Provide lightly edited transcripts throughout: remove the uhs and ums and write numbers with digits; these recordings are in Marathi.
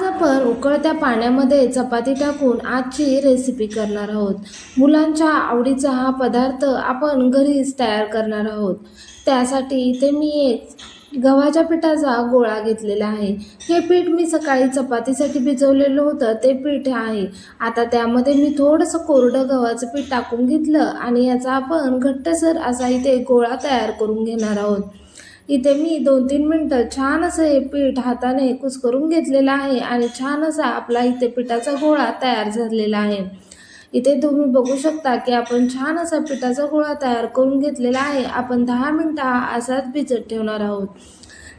आपण उकळत्या पाण्यामध्ये चपाती टाकून आजची रेसिपी करणार आहोत। मुलांच्या आवडीचा हा पदार्थ आपण घरीच तयार करणार आहोत। त्यासाठी इथे मी एक गव्हाच्या पिठाचा गोळा घेतलेला आहे। हे पीठ मी सकाळी चपातीसाठी भिजवलेलं होतं ते पीठ आहे। आता त्यामध्ये मी थोडंसं कोरडं गव्हाचं पीठ टाकून घेतलं आणि याचा आपण घट्टसर असा इथे गोळा तयार करून घेणार आहोत। इथे मी 2-3 मिनटं छान असं हे पीठ हाताने कुस्करून घेतलेलं आहे आणि छान असा आपला इथे पिठाचा गोळा तयार झालेला आहे। इथे तुम्ही बघू शकता की आपण छान असा पिठाचा गोळा तयार करून घेतलेला आहे। आपण 10 मिनिटं असाच भिजत ठेवणार आहोत।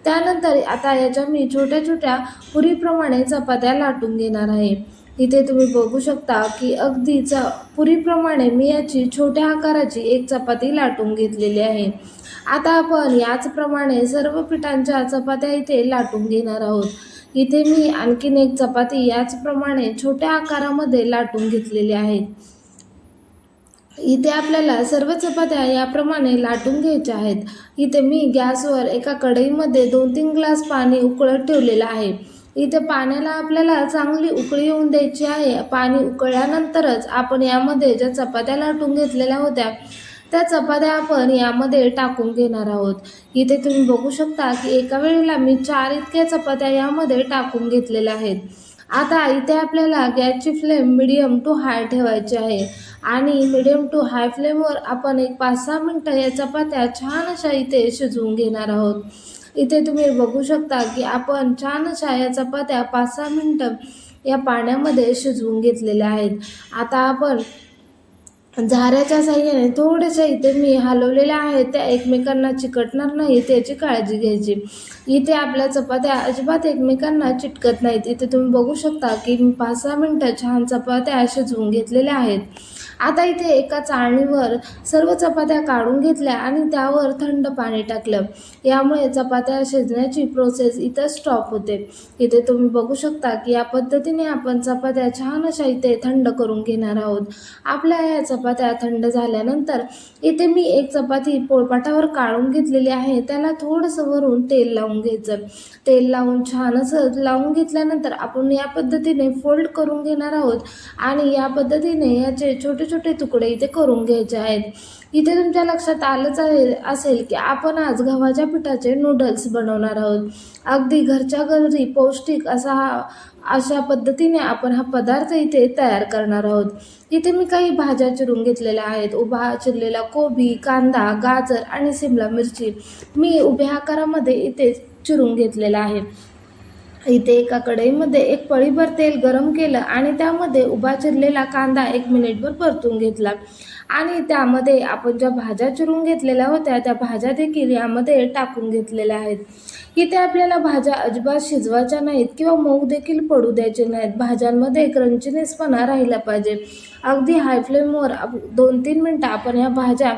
त्यानंतर आता याच्या मी छोट्या-छोट्या पुरीप्रमाणे चपात्या लाटून घेणार आहे। इथे तुम्ही बघू शकता की अगदीच पुरीप्रमाणे मी याची छोट्या आकाराची एक चपाती लाटून घेतलेली आहे। आता आपण याचप्रमाणे सर्व पिठांच्या चपात्या इथे लाटून घेणार आहोत। इथे मी आणखीन एक चपाती याचप्रमाणे छोट्या आकारामध्ये लाटून घेतलेली आहे। इथे आपल्याला सर्व चपात्या याप्रमाणे लाटून घ्यायच्या आहेत। इथे मी गॅसवर एका कढईमध्ये 2-3 ग्लास पाणी उकळत ठेवलेलं आहे। इथे पाण्याला आपल्याला चांगली उकळी येऊन द्यायची आहे। पाणी उकळल्यानंतरच आपण यामध्ये ज्या चपात्या लाटून घेतलेल्या होत्या त्या चपात्या आपण यामध्ये टाकून घेणार आहोत। इथे तुम्ही बघू शकता की एका वेळेला मी 4 इतक्या चपात्या यामध्ये टाकून घेतलेल्या आहेत। आता इथे आपल्याला गॅसची फ्लेम मीडियम टू हाय ठेवायची आहे आणि मीडियम टू हाय फ्लेमवर आपण एक 5-6 मिनिटं या चपात्या छान अशा इथे शिजवून घेणार आहोत। इथे तुम्ही बघू शकता की आपण छान अशा या चपात्या 5-6 मिनिटं या पाण्यामध्ये शिजवून घेतलेल्या आहेत। आता आपण झाऱ्याच्या साहाय्याने थोडेसे इथे मी हलवलेल्या आहेत, त्या एकमेकांना चिकटणार नाही त्याची काळजी घ्यायची। इथे आपल्या चपात्या अजिबात एकमेकांना चिटकत नाहीत। इथे तुम्ही बघू शकता की मी 5-6 मिनिटं छान चपात्या शिजवून घेतलेल्या आहेत। आता इथे एका चाळणीवर सर्व चपात्या काढून घेतल्या आणि त्यावर थंड पाणी टाकलं। यामुळे चपात्या शिजण्याची प्रोसेस इथं स्टॉप होते। इथे तुम्ही बघू शकता की या पद्धतीने आपण चपात्या छान अशा इथे थंड करून घेणार आहोत। आपल्या या चपात्या थंड झाल्यानंतर इथे मी एक चपाती पोळपाटावर काढून घेतलेली आहे। त्याला थोडंसं वरून तेल लावून घ्यायचं। तेल लावून छान असं लावून घेतल्यानंतर आपण या पद्धतीने फोल्ड करून घेणार आहोत आणि या पद्धतीने याचे छोटे छोटे तुकडे इथे करून घ्यायचे आहेत। इथे तुमच्या लक्षात आलंच असेल की आपण आज गव्हाच्या पिठाचे नूडल्स बनवणार आहोत। अगदी घरच्या घरी पौष्टिक अशा पद्धतीने आपण हा पदार्थ इथे तयार करणार आहोत। इथे मी काही भाज्या चिरून घेतलेल्या आहेत। उभा चिरलेला कोबी, कांदा, गाजर आणि सिमला मिरची मी उभ्या आकारामध्ये इथे चिरून घेतलेला आहे। इथे एका कढईमध्ये एक पळीभर तेल गरम केलं आणि त्यामध्ये उभा चिरलेला कांदा 1 मिनिटभर परतून घेतला आणि त्यामध्ये आपण ज्या भाज्या चिरून घेतलेल्या होत्या त्या भाज्या देखील यामध्ये टाकून घेतलेल्या आहेत। इथे आपल्याला भाज्या अजिबात शिजवायच्या नाहीत किंवा मऊ देखील पडू द्यायचे नाहीत। भाज्यांमध्ये क्रंचीनेसपणा राहिला पाहिजे। अगदी हाय फ्लेमवर 2-3 मिनिटं आपण या भाज्या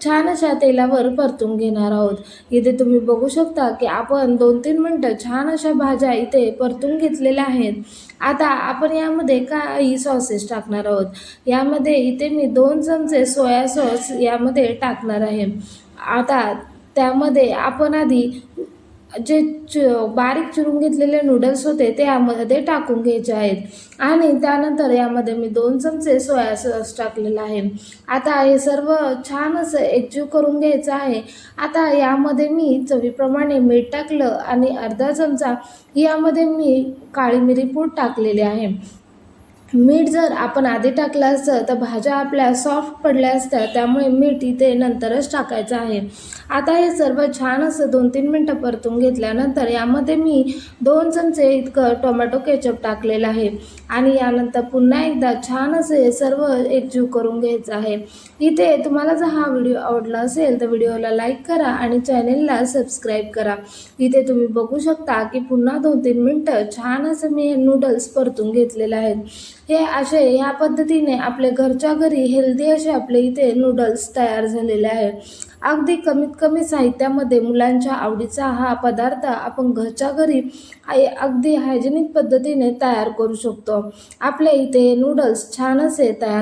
छान अशा तेलावर परतून घेणार आहोत। इथे तुम्ही बघू शकता की आपण 2-3 मिनिटं छान अशा भाज्या इथे परतून घेतलेल्या आहेत। आता आपण यामध्ये काही सॉसेस टाकणार आहोत। यामध्ये इथे मी 2 चमचे सोया सॉस यामध्ये टाकणार आहे। आता त्यामध्ये आपण आधी जे बारीक चिरून घेतलेले नूडल्स होते ते यामध्ये टाकून घ्यायचे आहेत आणि त्यानंतर यामध्ये मी 2 चमचे सोया सॉस टाकलेला आहे। आता हे सर्व छान असं एकजीव करून घ्यायचं आहे। आता यामध्ये मी चवीप्रमाणे मीठ टाकलं आणि अर्धा चमचा यामध्ये मी काळी मिरी पूड टाकलेली आहे। मीठ जर आपण आधी टाकलं असतं तर भाज्या आपल्या सॉफ्ट पडल्या असत्या, त्यामुळे मीठ इथे नंतरच टाकायचं आहे। आता हे सर्व छान असं 2-3 मिनिटं परतून घेतल्यानंतर यामध्ये मी 2 चमचे इतकं टोमॅटो केचप टाकलेलं आहे आणि यानंतर पुन्हा एकदा छान असं हे सर्व एकजीव करून घ्यायचं आहे। इथे तुम्हाला जर हा व्हिडिओ आवडला असेल तर व्हिडिओला लाईक करा आणि चॅनेलला सबस्क्राईब करा। इथे तुम्ही बघू शकता की पुन्हा 2-3 मिनिटं छान असं मी हे नूडल्स परतून घेतलेले आहेत। हे असे ह्या पद्धतीने आपले घरच्या घरी हेल्दी असे आपले इथे नूडल्स तयार झालेले आहेत। अगदी कमीत कमी साहित्यामध्ये मुलांच्या आवडीचा हा पदार्थ आपण घरच्या घरी अगदी हायजेनिक पद्धतीने तयार करू शकतो। आपल्या इथे नूडल्स छान असे तयार